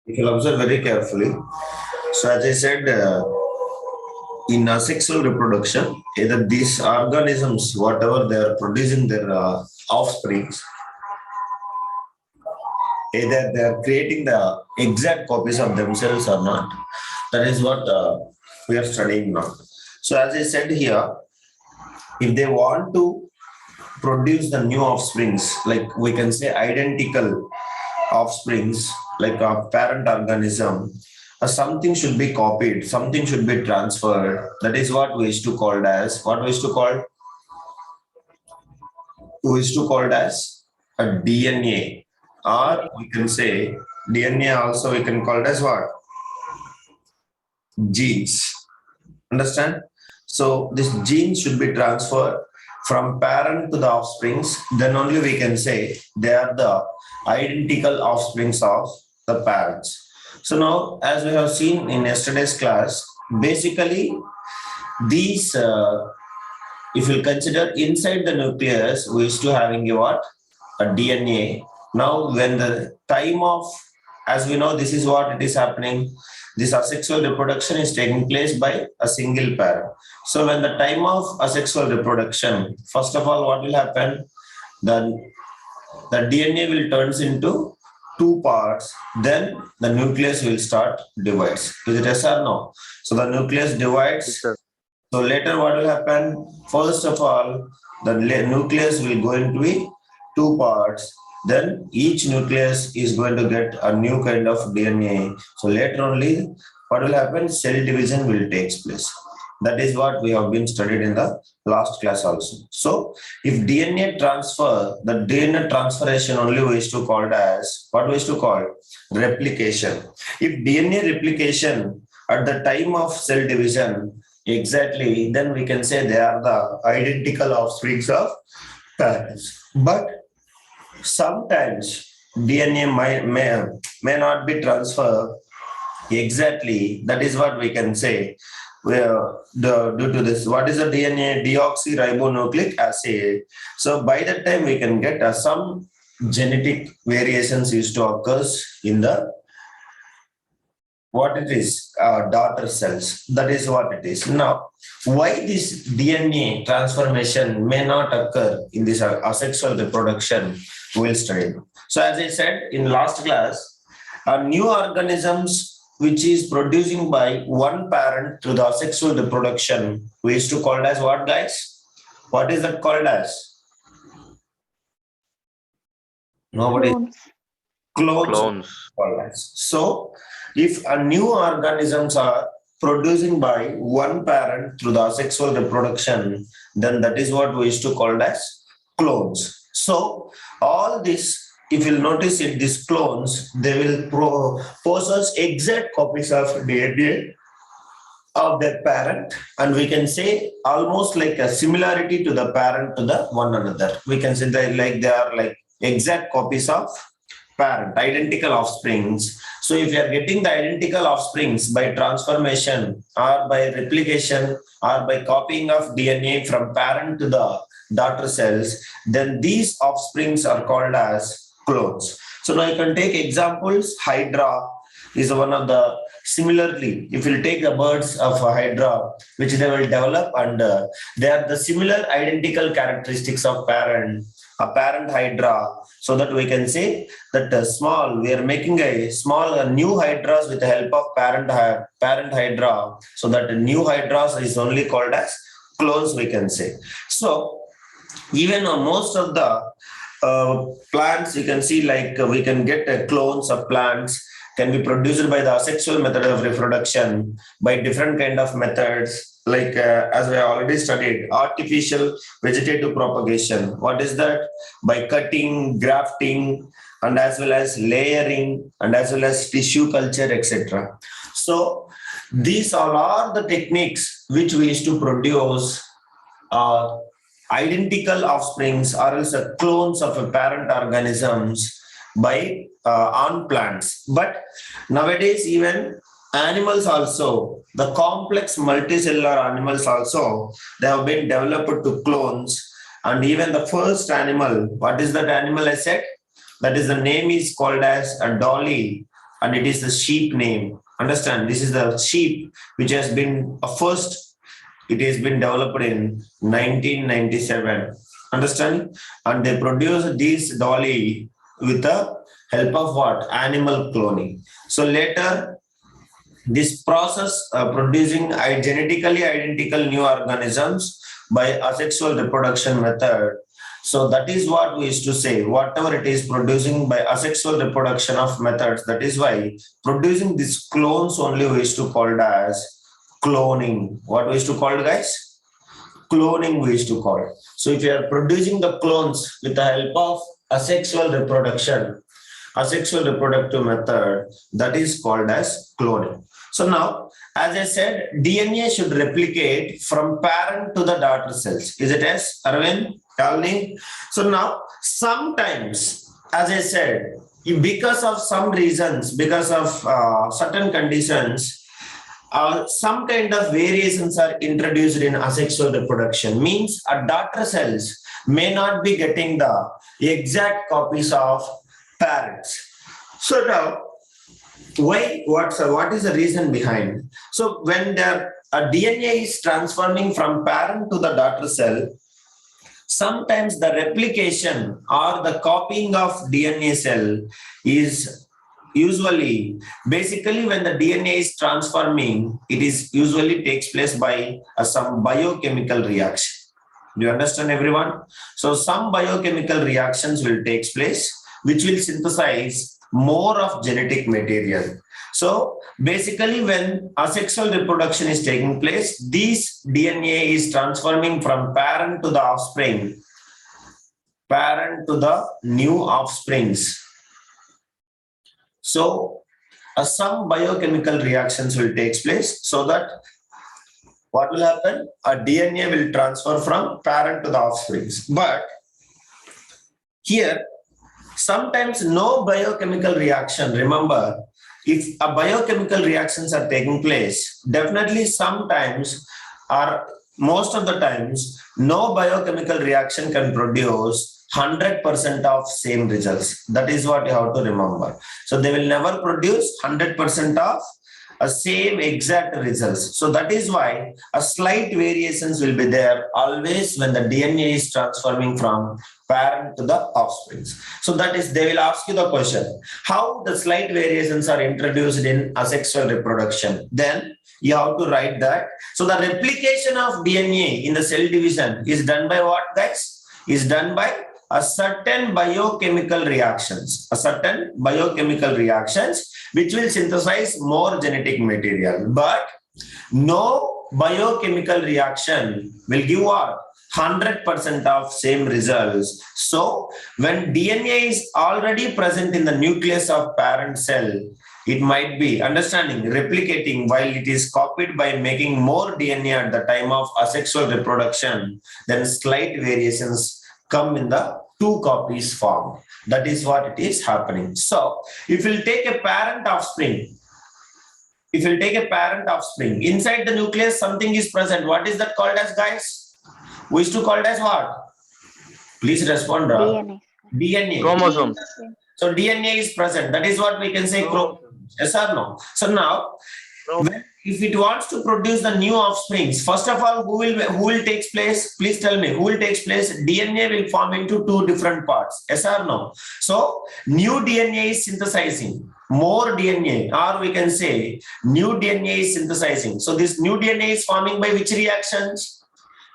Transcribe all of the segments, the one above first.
If you observe very carefully, so as I said, in asexual reproduction, either these organisms, whatever they are producing their offsprings, either they are creating the exact copies of themselves or not. That is what we are studying now. So as I said here, if they want to produce the new offsprings, like we can say identical offsprings, like a parent organism, something should be copied, something should be transferred. That is what we used to call as, what we used to call, we used to call as a DNA, or we can say DNA also we can call it as what? Genes. Understand? So this gene should be transferred from parent to the offsprings. Then only we can say they are the identical offsprings of the parents. So now, as we have seen in yesterday's class, basically these, if you consider inside the nucleus, we used to having a what? A DNA. Now, when the time of, as we know, this is what it is happening. This asexual reproduction is taking place by a single parent. So when the time of asexual reproduction, first of all, what will happen? Then the DNA will turns into two parts. Then the nucleus will start divides. Is it yes or no? So the nucleus divides. Yes, sir. So later what will happen? First of all, the nucleus will go into be two parts. Then each nucleus is going to get a new kind of DNA. So later only what will happen? Cell division will take place. That is what we have been studied in the last class also. So if DNA transfer, the DNA transformation only we used to call it as, what we used to call? Replication. If DNA replication at the time of cell division, exactly, then we can say they are the identical offsprings of parents. But sometimes DNA may not be transferred exactly. That is what we can say. Due to this, what is the DNA? Deoxyribonucleic acid. So by that time, we can get some genetic variations used to occur in the what it is, daughter cells. That is what it is. Now, why this DNA transformation may not occur in this asexual reproduction, we'll study. So as I said in last class, new organisms which is producing by one parent through the asexual reproduction, we used to call it as what, guys? What is that called as? Nobody. Clones. Clones. So, if a new organisms are producing by one parent through the asexual reproduction, then that is what we used to call as clones. So, all this, if you'll notice it, these clones, they will possess exact copies of DNA of their parent, and we can say almost like a similarity to the parent to the one another. We can say that like they are like exact copies of parent, identical offsprings. So if you are getting the identical offsprings by transformation or by replication or by copying of DNA from parent to the daughter cells, then these offsprings are called as clones. So now you can take examples. Hydra is one of the, similarly, if you take the birds of Hydra, which they will develop, and they are the similar identical characteristics of a parent Hydra, so that we can say that we are making a small new hydras with the help of parent Hydra, so that new hydras is only called as clones, we can say. So even most of the plants, you can see like we can get clones of plants can be produced by the asexual method of reproduction by different kind of methods, like as we have already studied, artificial vegetative propagation. What is that? By cutting, grafting, and as well as layering, and as well as tissue culture, etc. So these all are the techniques which we used to produce identical offsprings or else clones of a parent organisms by on plants. But nowadays even animals also, the complex multicellular animals also, they have been developed to clones. And even the first animal, what is that animal I said? That is the name is called as a dolly. and it is the sheep name. Understand, this is the sheep which has been first, it has been developed in 1997. Understand? And they produce this dolly with the help of what? Animal cloning. So later, this process producing genetically identical new organisms by asexual reproduction method. So that is what we used to say, whatever it is producing by asexual reproduction of methods, that is why producing these clones only we used to call it as cloning. What we used to call it, guys? Cloning we used to call it. So if you are producing the clones with the help of asexual reproduction, asexual reproductive method, that is called as cloning. So now, as I said, DNA should replicate from parent to the daughter cells. Is it yes, Arvind? Kalni? So now, sometimes, as I said, because of some reasons, because of certain conditions, some kind of variations are introduced in asexual reproduction. Means a daughter cells may not be getting the exact copies of parents. So now, why? What is the reason behind? So when the DNA is transforming from parent to the daughter cell, sometimes the replication or the copying of DNA cell is usually, basically when the DNA is transforming, it is usually takes place by some biochemical reaction. Do you understand, everyone? So some biochemical reactions will take place, which will synthesize more of genetic material. So basically when asexual reproduction is taking place, this DNA is transforming from parent to the offspring, parent to the new offsprings. So some biochemical reactions will take place, so that what will happen? A DNA will transfer from parent to the offsprings. But here, sometimes no biochemical reaction. Remember, if a biochemical reactions are taking place, definitely sometimes or most of the times, no biochemical reaction can produce 100% of same results. That is what you have to remember. So they will never produce 100% of a same exact results. So that is why a slight variations will be there always when the DNA is transforming from parent to the offsprings. So that is, they will ask you the question, how the slight variations are introduced in asexual reproduction. Then you have to write that. So the replication of DNA in the cell division is done by what, guys? Is done by a certain biochemical reactions, which will synthesize more genetic material. But no biochemical reaction will give what? 100% of same results. So when DNA is already present in the nucleus of parent cell, it might be understanding replicating while it is copied by making more DNA at the time of asexual reproduction, then slight variations come in the two copies form. That is what it is happening. So if you take a parent offspring, inside the nucleus something is present. What is that called as, guys? We used to call it as what? Please respond, Ra. DNA. Chromosomes. So DNA is present. That is what we can say chromosomes. Yes or no? So now, if it wants to produce the new offsprings, first of all, who will takes place? Please tell me, who will takes place? DNA will form into two different parts. Yes or no? So new DNA is synthesizing more DNA, or we can say new DNA is synthesizing. So this new DNA is forming by which reactions?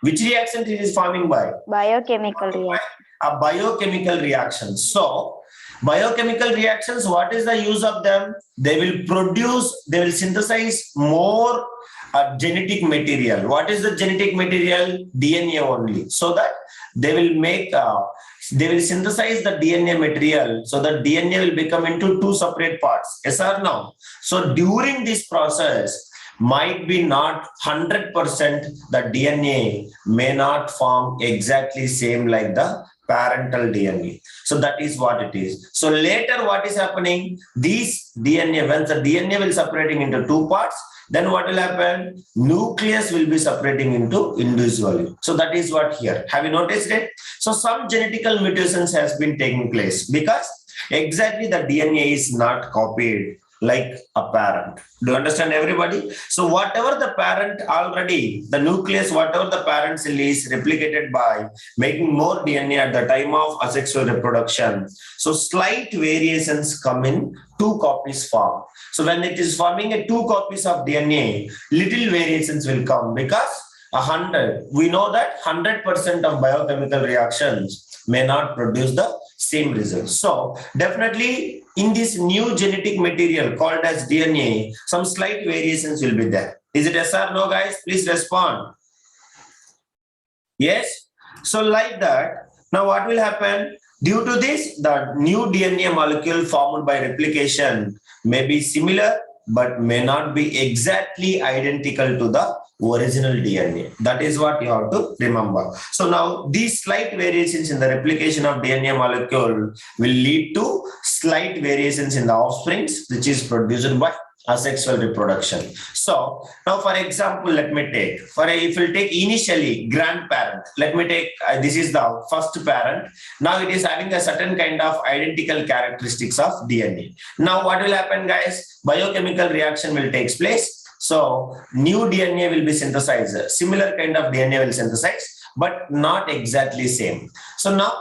Which reaction it is forming by? Biochemical reaction. A biochemical reaction. So biochemical reactions, what is the use of them? They will synthesize more genetic material. What is the genetic material? DNA only. So that they will synthesize the DNA material, so that DNA will become into two separate parts. Yes or no? So during this process, might be not 100%, the DNA may not form exactly same like the parental DNA. So that is what it is. So later what is happening? These DNA, when the DNA will separating into two parts, then what will happen? Nucleus will be separating into individually. So that is what here. Have you noticed it? So some genetical mutations has been taking place because exactly the DNA is not copied like a parent. Do you understand, everybody? So whatever the parent already, the nucleus, whatever the parent cell is replicated by making more DNA at the time of asexual reproduction. So slight variations come in 2 copies form. So when it is forming a 2 copies of DNA, little variations will come because 100, we know that 100% of biochemical reactions may not produce the same result. So definitely in this new genetic material called as DNA, some slight variations will be there. Is it yes or no, guys? Please respond. Yes. So like that, now what will happen? Due to this, the new DNA molecule formed by replication may be similar but may not be exactly identical to the original DNA. That is what you have to remember. So now these slight variations in the replication of DNA molecule will lead to slight variations in the offsprings, which is produced by asexual reproduction. So now, for example, let me take, if we'll take initially grandparent, let me take, this is the first parent. Now it is having a certain kind of identical characteristics of DNA. Now what will happen, guys? Biochemical reaction will take place. So new DNA will be synthesized. Similar kind of DNA will synthesize, but not exactly same. So now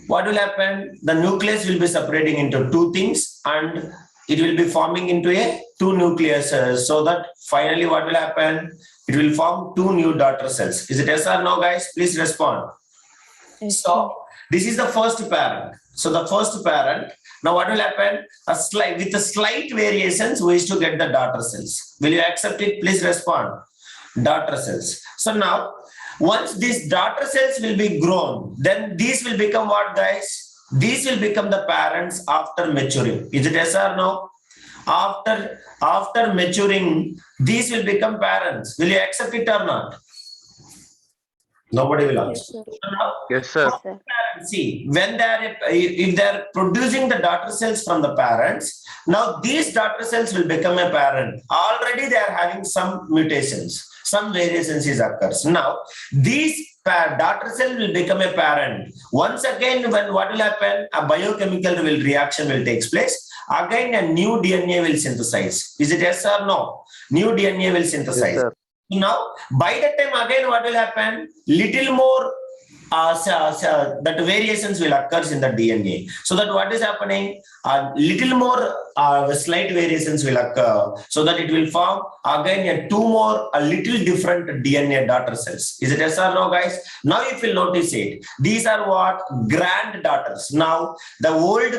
what will happen? The nucleus will be separating into 2 things and it will be forming into a 2 nucleuses, so that finally what will happen? It will form 2 new daughter cells. Is it yes or no, guys? Please respond. Yes. So this is the first parent. So the first parent. Now what will happen? With the slight variations, we used to get the daughter cells. Will you accept it? Please respond. Daughter cells. So now once these daughter cells will be grown, then these will become what, guys? These will become the parents after maturing. Is it yes or no? After maturing, these will become parents. Will you accept it or not? Nobody will answer. Yes, sir. See, when if they are producing the daughter cells from the parents, now these daughter cells will become a parent. Already they are having some mutations, some variations occurs. Now these daughter cell will become a parent. Once again, when what will happen? A biochemical reaction will take place. Again, a new DNA will synthesize. Is it yes or no? New DNA will synthesize. Yes, now, by the time again, what will happen? Little more that variations will occur in the DNA. So that what is happening? Little more slight variations will occur, so that it will form again 2 more a little different DNA daughter cells. Is it yes or no, guys? Now if you notice it, these are what? Granddaughters. Now the old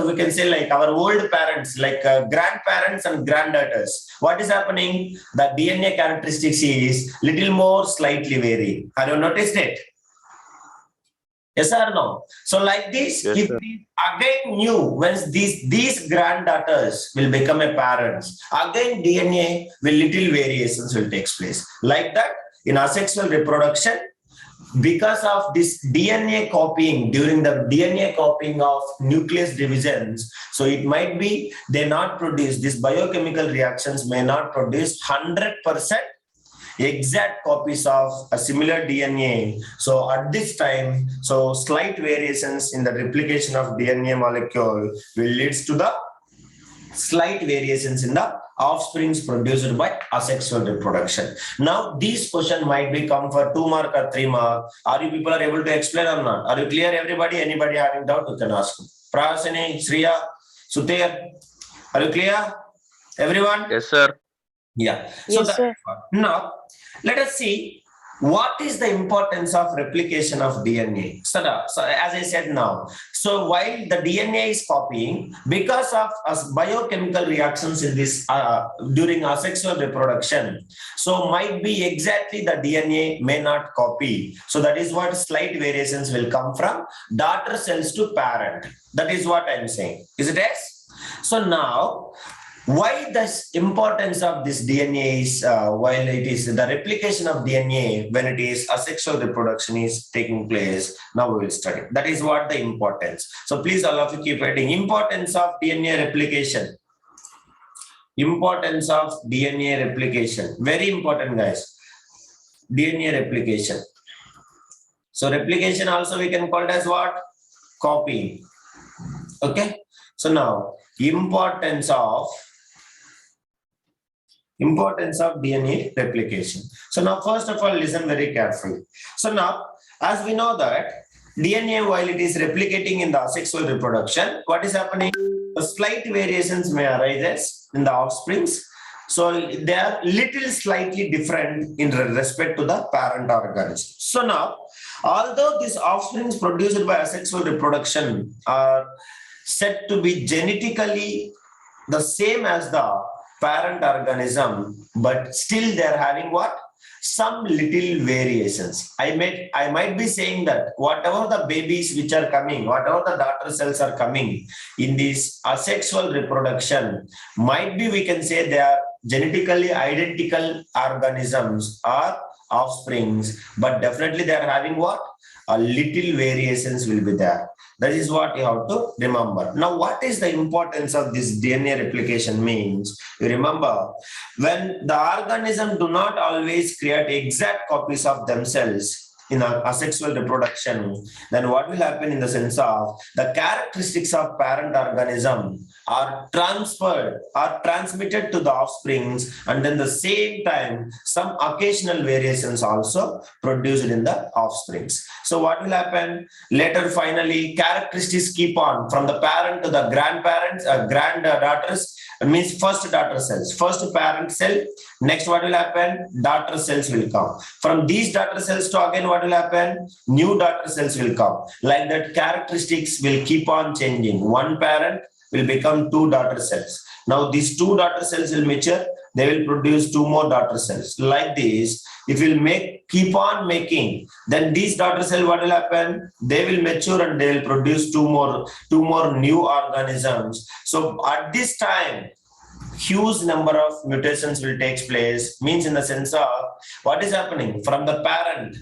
we can say like our old parents, like grandparents and granddaughters. What is happening? The DNA characteristics is little more slightly varied. Have you noticed it? Yes or no? So like this, yes, if sir. Again new, when these granddaughters will become a parents, again DNA will little variations will take place. Like that, in asexual reproduction, because of this DNA copying, during the DNA copying of nucleus divisions, so it might be they not produce, these biochemical reactions may not produce 100% exact copies of a similar DNA. So at this time, so slight variations in the replication of DNA molecule will lead to the slight variations in the offsprings produced by asexual reproduction. Now, this question might be come for 2 mark or 3 mark. Are you people are able to explain or not? Are you clear, everybody? Anybody having doubt, you can ask. Prasini, Sriya, Sutir, are you clear? Everyone? Yes, sir. Yeah. So yes, sir. Now, let us see what is the importance of replication of DNA. So as I said now, so while the DNA is copying, because of biochemical reactions in this during asexual reproduction, so might be exactly the DNA may not copy. So that is what slight variations will come from daughter cells to parent. That is what I'm saying. Is it yes? So now, why the importance of this DNA is while it is the replication of DNA when it is asexual reproduction is taking place. Now we will study. That is what the importance. So please all of you keep writing. Importance of DNA replication. Importance of DNA replication. Very important, guys. DNA replication. So replication also we can call it as what? Copying. Okay. So now importance of DNA replication. So now, first of all, listen very carefully. So now, as we know that DNA, while it is replicating in the asexual reproduction, what is happening? The slight variations may arise in the offsprings. So they are little slightly different in respect to the parent organism. So now, although these offsprings produced by asexual reproduction are said to be genetically the same as the parent organism, but still they are having what? Some little variations. I might be saying that whatever the babies which are coming, whatever the daughter cells are coming in this asexual reproduction, might be we can say they are genetically identical organisms or offsprings, but definitely they are having what? A little variations will be there. That is what you have to remember. Now, what is the importance of this DNA replication means? You remember, when the organism do not always create exact copies of themselves in asexual reproduction, then what will happen in the sense of the characteristics of parent organism are transferred or transmitted to the offsprings, and then the same time some occasional variations also produced in the offsprings. So what will happen later? Finally, characteristics keep on from the parent to the grandparents, granddaughters. Means first daughter cells, first parent cell. Next, what will happen? Daughter cells will come. From these daughter cells to again, what will happen? New daughter cells will come. Like that, characteristics will keep on changing. One parent will become two daughter cells. Now, these two daughter cells will mature. They will produce two more daughter cells. Like this, if you keep on making, then these daughter cells, what will happen? They will mature and they will produce two more new organisms. So at this time, huge number of mutations will take place. Means in the sense of what is happening from the parent.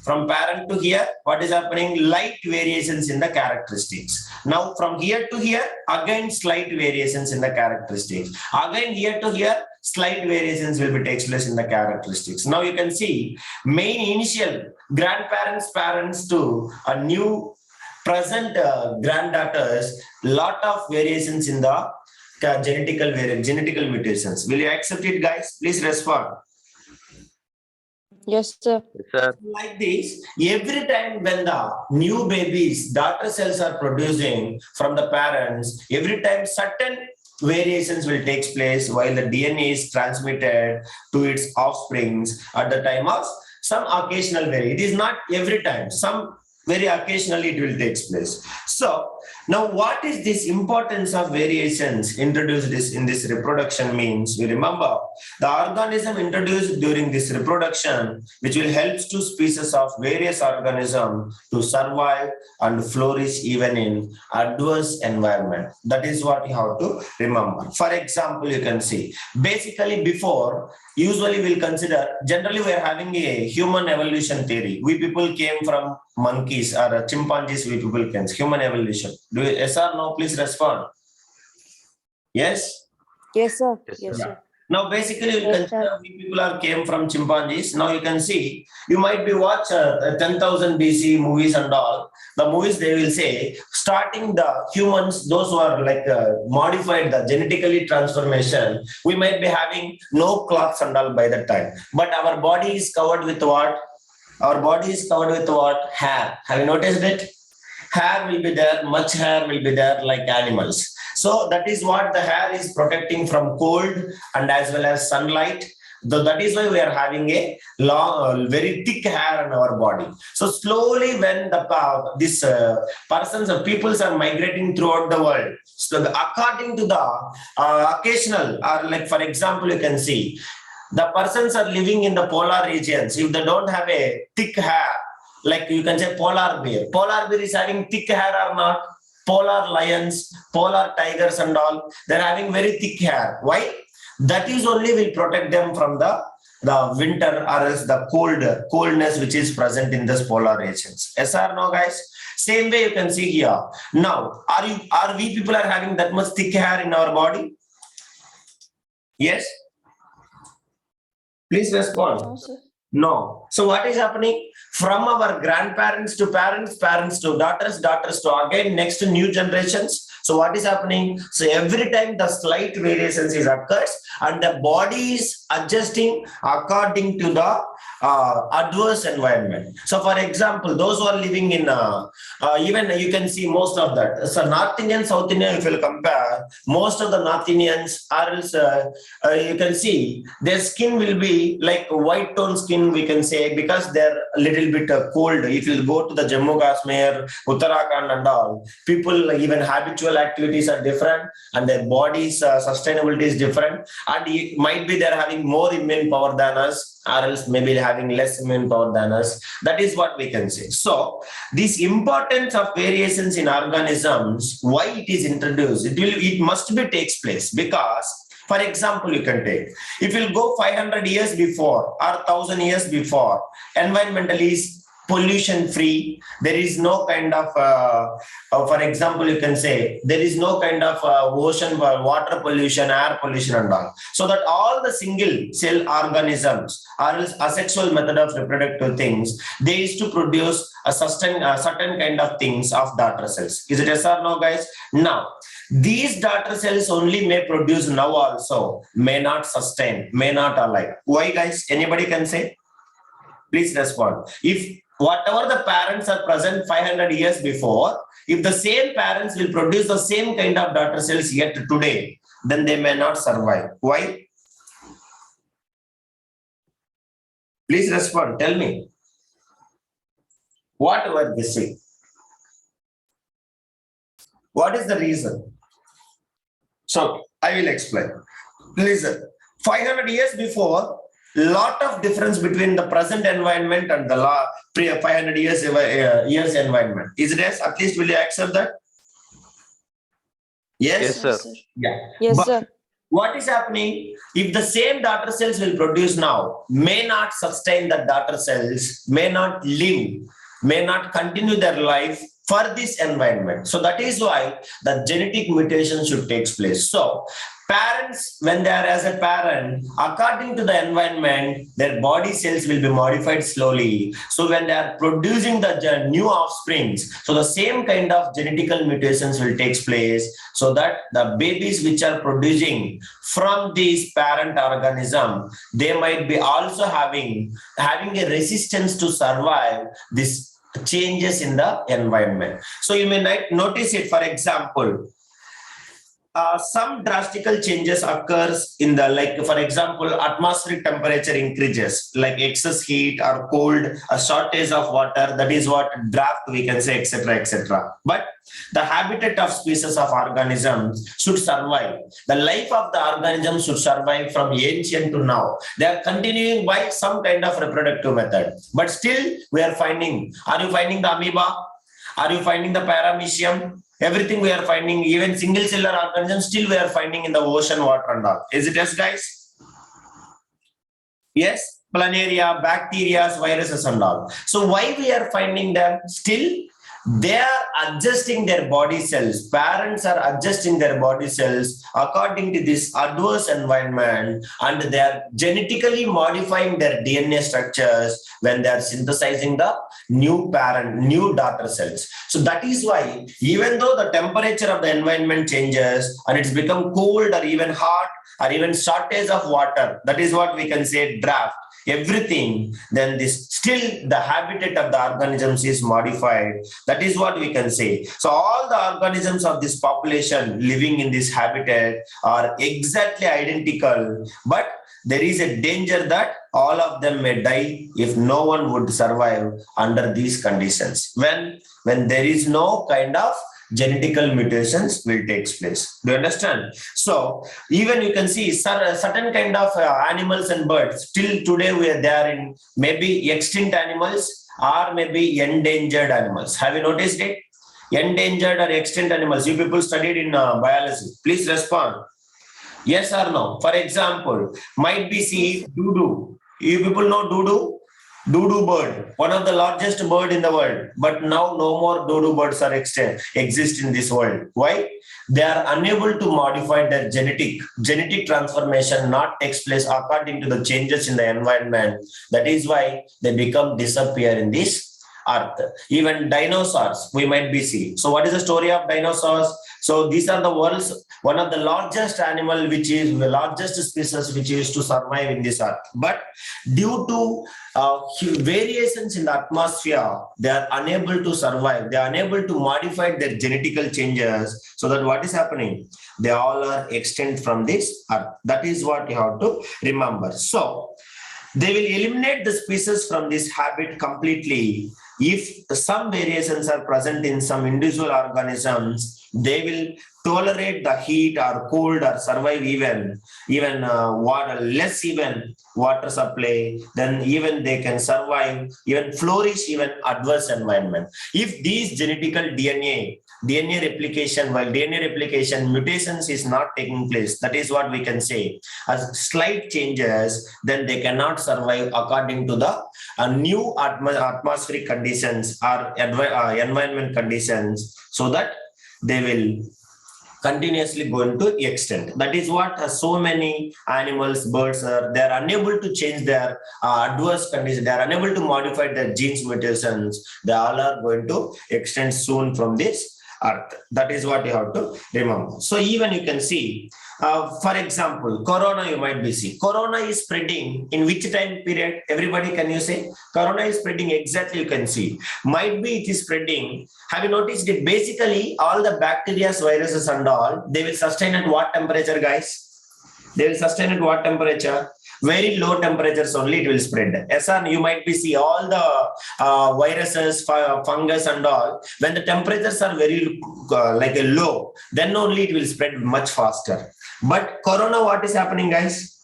From parent to here, what is happening? Light variations in the characteristics. Now, from here to here, again slight variations in the characteristics. Again here to here, slight variations will be takes place in the characteristics. Now you can see main initial grandparents, parents to a new present granddaughters, lot of variations in the genetical mutations. Will you accept it, guys? Please respond. Yes, sir. Yes, sir. Like this, every time when the new babies, daughter cells are producing from the parents, every time certain variations will take place while the DNA is transmitted to its offsprings at the time of some occasional variation. It is not every time, some very occasionally it will take place. So now what is this importance of variations introduced in this reproduction means? We remember the organism introduced during this reproduction, which will help to species of various organisms to survive and flourish even in adverse environment. That is what you have to remember. For example, you can see basically before, usually we'll consider, generally we are having a human evolution theory. We people came from monkeys or chimpanzees, we people came, human evolution. Do you, yes or no? Please respond. Yes? Yes, sir. Yes, Yes, sir. sir. Now, basically, you Yes, consider we people are came from chimpanzees. Now you can see, you might be watch 10,000 BC movies and all. The movies they will say, starting the humans, those who are like modified the genetically transformation, we might be having no clothes and all by that time. But our body is covered with what? Our body is covered with what? Hair. Have you noticed it? Hair will be there, much hair will be there like animals. So that is what the hair is protecting from cold and as well as sunlight. So that is why we are having a long, very thick hair on our body. So slowly when the persons or peoples are migrating throughout the world, so according to the occasional, or like for example, you can see, the persons are living in the polar regions. If they don't have a thick hair, like you can say polar bear. Polar bear is having thick hair or not? Polar lions, polar tigers and all, they're having very thick hair. Why? That is only will protect them from the winter or else the coldness which is present in this polar regions. Yes or no, guys? Same way you can see here. Now, are we people are having that much thick hair in our body? Yes? Please respond. No, sir. No. So what is happening? From our grandparents to parents, parents to daughters, daughters to again next new generations. So what is happening? So every time the slight variations is occurs and the body is adjusting according to the adverse environment. So for example, those who are living in even you can see most of that. So North Indian, South Indian, if you compare, most of the North Indians are else you can see their skin will be like white tone skin, we can say, because they're a little bit cold. If you go to the Jammu Kashmir, Uttarakhand and all, people even habitual activities are different and their body's sustainability is different, and it might be they're having more immune power than us, or else maybe having less immune power than us. That is what we can say. So this importance of variations in organisms, why it is introduced, it must be takes place because, for example, you can take, if you go 500 years before or 1000 years before, environmentally is pollution free. There is no kind of, for example, you can say there is no kind of ocean, water pollution, air pollution and all. So that all the single cell organisms or asexual method of reproductive things, they used to produce a certain kind of things of daughter cells. Is it yes or no, guys? Now, these daughter cells only may produce now also, may not sustain, may not alive. Why, guys? Anybody can say? Please respond. If whatever the parents are present 500 years before, if the same parents will produce the same kind of daughter cells yet today, then they may not survive. Why? Please respond. Tell me. What were they saying? What is the reason? So I will explain. Listen, 500 years before, lot of difference between the present environment and the 500 years environment. Is it yes? At least will you accept that? Yes? Yes, sir. Yeah. Yes, But sir. what is happening? If the same daughter cells will produce now, may not sustain the daughter cells, may not live, may not continue their life for this environment. So that is why the genetic mutation should take place. So parents, when they are as a parent, according to the environment, their body cells will be modified slowly. So when they are producing the new offsprings, so the same kind of genetical mutations will take place, so that the babies which are producing from this parent organism, they might be also having a resistance to survive this changes in the environment. So you may notice it, for example, some drastical changes occurs in the, like for example, atmospheric temperature increases, like excess heat or cold, a shortage of water, that is what drought we can say, etc., etc. But the habitat of species of organisms should survive. The life of the organism should survive from ancient to now. They are continuing by some kind of reproductive method. But still we are finding, are you finding the amoeba? Are you finding the paramecium? Everything we are finding, even single cellular organisms, still we are finding in the ocean water and all. Is it yes, guys? Yes, planaria, bacteria, viruses and all. So why we are finding them? Still they are adjusting their body cells. Parents are adjusting their body cells according to this adverse environment, and they are genetically modifying their DNA structures when they are synthesizing the new daughter cells. So that is why, even though the temperature of the environment changes and it's become cold or even hot or even shortage of water, that is what we can say drought, everything, then this still the habitat of the organisms is modified. That is what we can say. So all the organisms of this population living in this habitat are exactly identical, but there is a danger that all of them may die if no one would survive under these conditions. When there is no kind of genetical mutations will take place. Do you understand? So even you can see certain kind of animals and birds, till today they are in maybe extinct animals or maybe endangered animals. Have you noticed it? Endangered or extinct animals. You people studied in biology. Please respond. Yes or no? For example, might be see dodo. You people know dodo? Dodo bird, one of the largest bird in the world, but now no more dodo birds are exist in this world. Why? They are unable to modify their genetic transformation not takes place according to the changes in the environment. That is why they become disappear in this Earth. Even dinosaurs we might be seeing. So what is the story of dinosaurs? So these are the world's one of the largest animal, which is the largest species which is to survive in this earth. But due to variations in the atmosphere, they are unable to survive. They are unable to modify their genetical changes. So that what is happening? They all are extinct from this earth. That is what you have to remember. So they will eliminate the species from this habit completely. If some variations are present in some individual organisms, they will tolerate the heat or cold or survive even water, less even water supply, then even they can survive, even flourish, even adverse environment. If these genetical DNA replication, while DNA replication mutations is not taking place, that is what we can say as slight changes, then they cannot survive according to the new atmospheric conditions or environment conditions, so that they will continuously going to extinct. That is what so many animals, birds are, they are unable to change their adverse conditions. They are unable to modify their genes mutations. They all are going to extend soon from this earth. That is what you have to remember. So even you can see, for example, corona, you might be seeing. Corona is spreading in which time period? Everybody, can you say? Corona is spreading exactly, you can see. Might be it is spreading. Have you noticed it? Basically, all the bacteria, viruses and all, they will sustain at what temperature, guys? They will sustain at what temperature? Very low temperatures only it will spread. Yes, and you might be see all the viruses, fungus and all. When the temperatures are very like a low, then only it will spread much faster. But corona, what is happening, guys?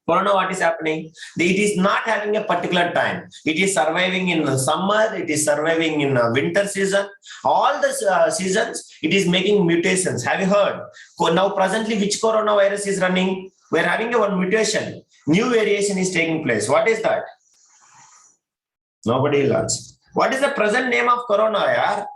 Corona, what is happening? It is not having a particular time. It is surviving in the summer. It is surviving in winter season. All the seasons, it is making mutations. Have you heard? Now, presently, which coronavirus is running? We are having a one mutation. New variation is taking place. What is that? Nobody will answer. What is the present name of corona? Yaar?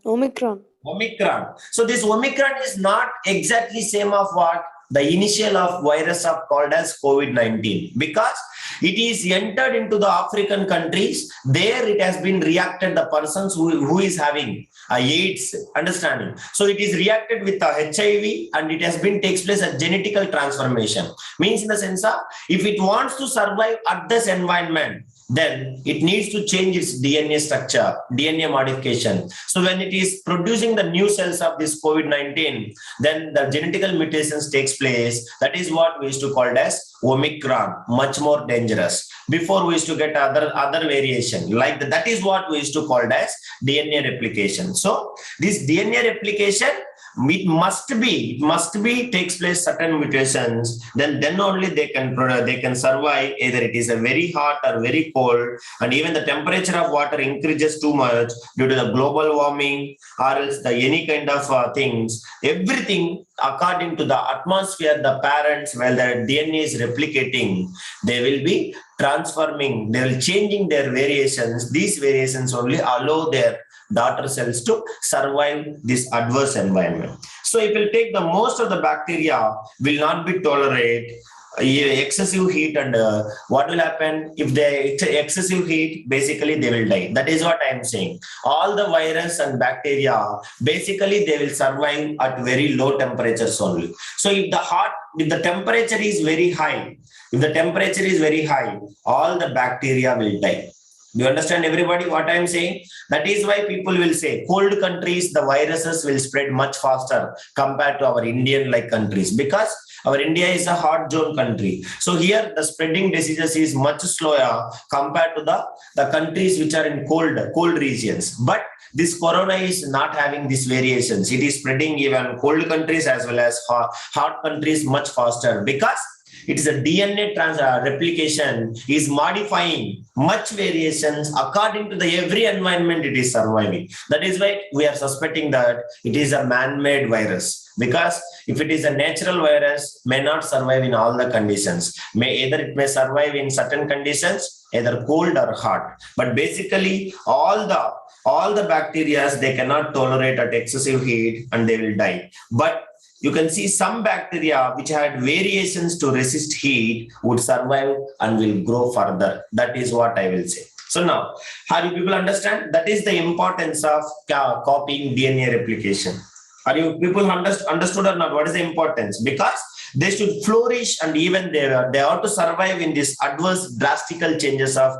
Omicron. Omicron. So this Omicron is not exactly same of what? The initial of virus of called as COVID-19, because it is entered into the African countries. There it has been reacted, the persons who is having AIDS, understanding. So it is reacted with the HIV and it has been takes place as genetical transformation. Means in the sense of, if it wants to survive at this environment, then it needs to change its DNA structure, DNA modification. So when it is producing the new cells of this COVID-19, then the genetical mutations takes place. That is what we used to call as Omicron, much more dangerous. Before we used to get other variation like that is what we used to call as DNA replication. So this DNA replication, it must be takes place certain mutations, then only they can survive. Either it is a very hot or very cold, and even the temperature of water increases too much due to the global warming, or else the any kind of things. Everything according to the atmosphere, the parents, while the DNA is replicating, they will be transforming, they will changing their variations. These variations only allow their daughter cells to survive this adverse environment. So it will take the most of the bacteria will not be tolerate excessive heat, and what will happen if they excessive heat, basically they will die. That is what I am saying. All the virus and bacteria, basically they will survive at very low temperatures only. So if the temperature is very high, all the bacteria will die. Do you understand, everybody, what I am saying? That is why people will say cold countries, the viruses will spread much faster compared to our Indian like countries, because our India is a hot zone country. So here the spreading diseases is much slower compared to the countries which are in cold regions. But this corona is not having these variations. It is spreading even cold countries as well as hot countries much faster, because it is a DNA replication is modifying much variations according to the every environment it is surviving. That is why we are suspecting that it is a man-made virus, because if it is a natural virus, may not survive in all the conditions. It may survive in certain conditions, either cold or hot. But basically all the bacteria, they cannot tolerate at excessive heat and they will die. But you can see some bacteria which had variations to resist heat would survive and will grow further. That is what I will say. So now, how do people understand? That is the importance of copying DNA replication. Are you people understood or not? What is the importance? Because they should flourish, and even they ought to survive in this adverse, drastical changes of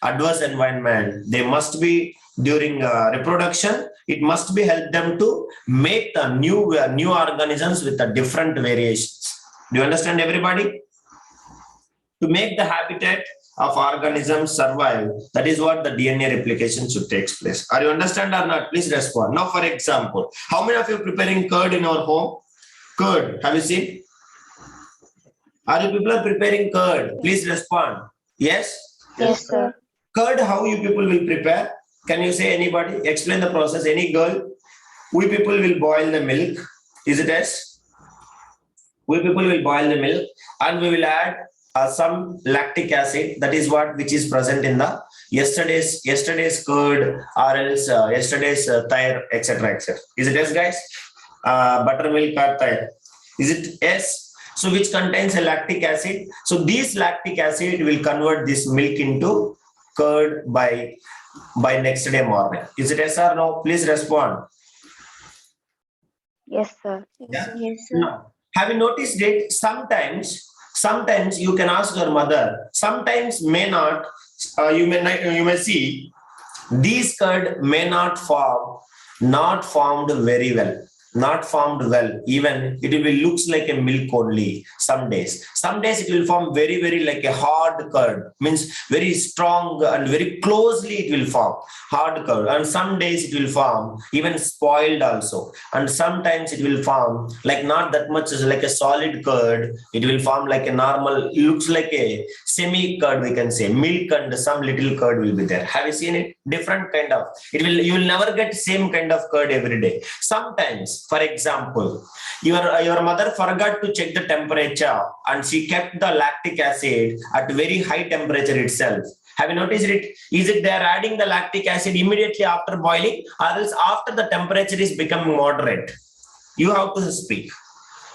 adverse environment. They must be during reproduction. It must be help them to make the new organisms with the different variations. Do you understand, everybody? To make the habitat of organisms survive, that is what the DNA replication should take place. Are you understand or not? Please respond. Now, for example, how many of you preparing curd in our home? Curd, have you seen? Are you people are preparing curd? Please respond. Yes? Yes, sir. Curd, how you people will prepare? Can you say anybody? Explain the process. Any girl? We people will boil the milk. Is it yes? We people will boil the milk and we will add some lactic acid. That is what which is present in the yesterday's curd or else yesterday's thyre, etc., etc. Is it yes, guys? Buttermilk or thyre. Is it yes? So which contains a lactic acid. So this lactic acid will convert this milk into curd by next day morning. Is it yes or no? Please respond. Yes, sir. Yeah? Yes, sir. No. Have you noticed it? Sometimes you can ask your mother. Sometimes may not. You may see these curd may not formed very well. Not formed well. Even it will be looks like a milk only. Some days it will form very like a hard curd. Means very strong and very closely it will form hard curd. And some days it will form even spoiled also. And sometimes it will form like not that much as like a solid curd. It will form like a normal. It looks like a semi curd. We can say milk and some little curd will be there. Have you seen it? Different kind of. You will never get same kind of curd every day. Sometimes. For example, your mother forgot to check the temperature and she kept the lactic acid at very high temperature itself. Have you noticed it? Is it they are adding the lactic acid immediately after boiling, or else after the temperature is becoming moderate? You have to speak.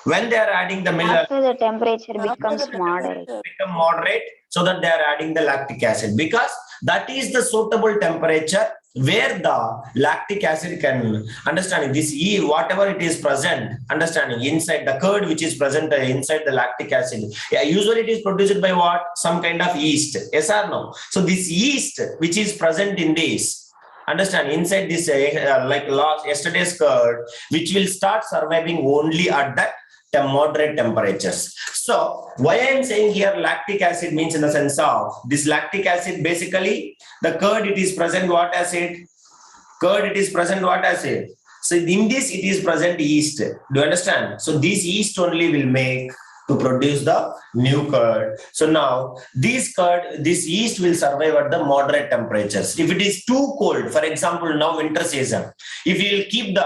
When they are adding the milk, after the temperature becomes moderate. Become moderate, so that they are adding the lactic acid, because that is the suitable temperature where the lactic acid can understanding this whatever it is present, understanding inside the curd which is present inside the lactic acid. Yeah, usually it is produced by what? Some kind of yeast. Yes or no? So this yeast which is present in this, understand inside this like yesterday's curd, which will start surviving only at that moderate temperatures. So why I am saying here lactic acid means in the sense of this lactic acid, basically the curd it is present what acid? Curd it is present what acid? So in this it is present yeast. Do you understand? So this yeast only will make to produce the new curd. So now this yeast will survive at the moderate temperatures. If it is too cold, for example now winter season, if you will keep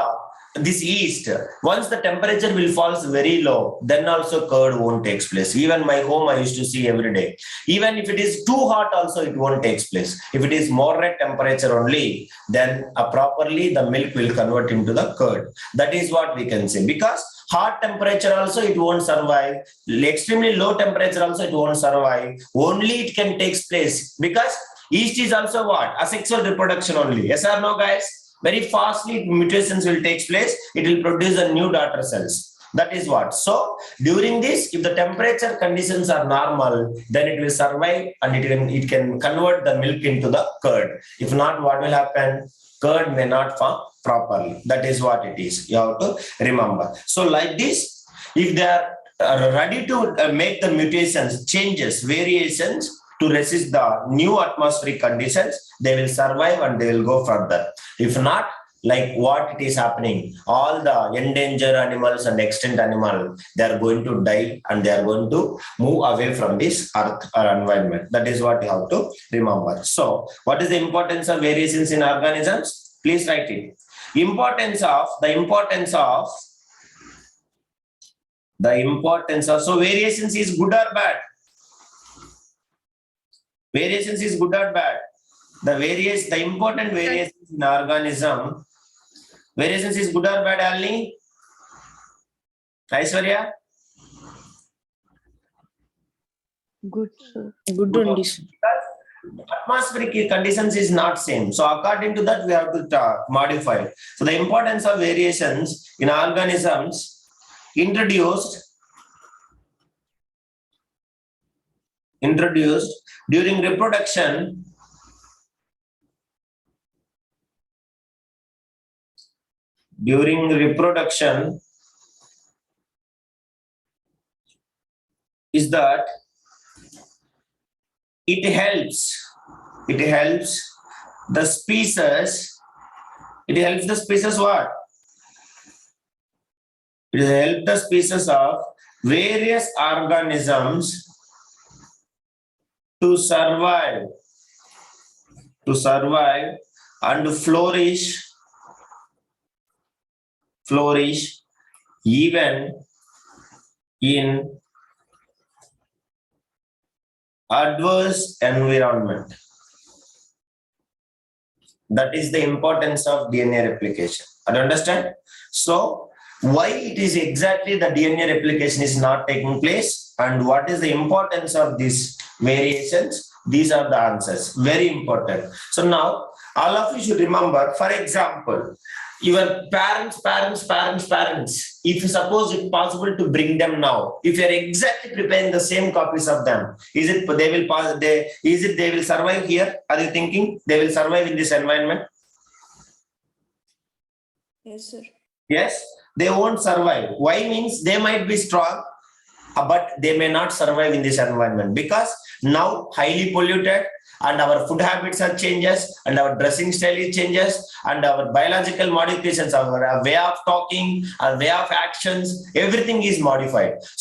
this yeast, once the temperature will falls very low, then also curd won't take place. Even my home I used to see every day. Even if it is too hot also it won't take place. If it is moderate temperature only, then properly the milk will convert into the curd. That is what we can say. Because hot temperature also it won't survive. Extremely low temperature also it won't survive. Only it can take place because yeast is also what? Asexual reproduction only. Yes or no, guys? Very fastly mutations will take place. It will produce a new daughter cells. That is what. So during this, if the temperature conditions are normal, then it will survive and it can convert the milk into the curd. If not, what will happen? Curd may not form properly. That is what it is. You have to remember. So like this, if they are ready to make the mutations, changes, variations, to resist the new atmospheric conditions, they will survive and they will go further. If not, like what it is happening, all the endangered animals and extinct animals, they are going to die and they are going to move away from this earth or environment. That is what you have to remember. So, what is the importance of variations in organisms? Please write it. The importance of so variations is good or bad? Variations is good or bad? The important variations in organism. Variations is good or bad, Alni? Aishwarya? Good, sir. Good condition. atmospheric conditions is not same. So according to that, we have to modify. So the importance of variations in organisms introduced during reproduction is that it helps the species what? It helps the species of various organisms to survive and flourish even in adverse environment. That is the importance of DNA replication. I understand. So why it is exactly the DNA replication is not taking place and what is the importance of these variations? These are the answers. Very important. So now all of you should remember, for example, your parents, if suppose it's possible to bring them now, if you are exactly preparing the same copies of them, is it they will survive here? Are you thinking they will survive in this environment? Yes, sir. Yes, they won't survive. Why? Means they might be strong, but they may not survive in this environment because now highly polluted and our food habits are changes and our dressing style is changes and our biological modifications, our way of talking, our way of actions, everything is modified.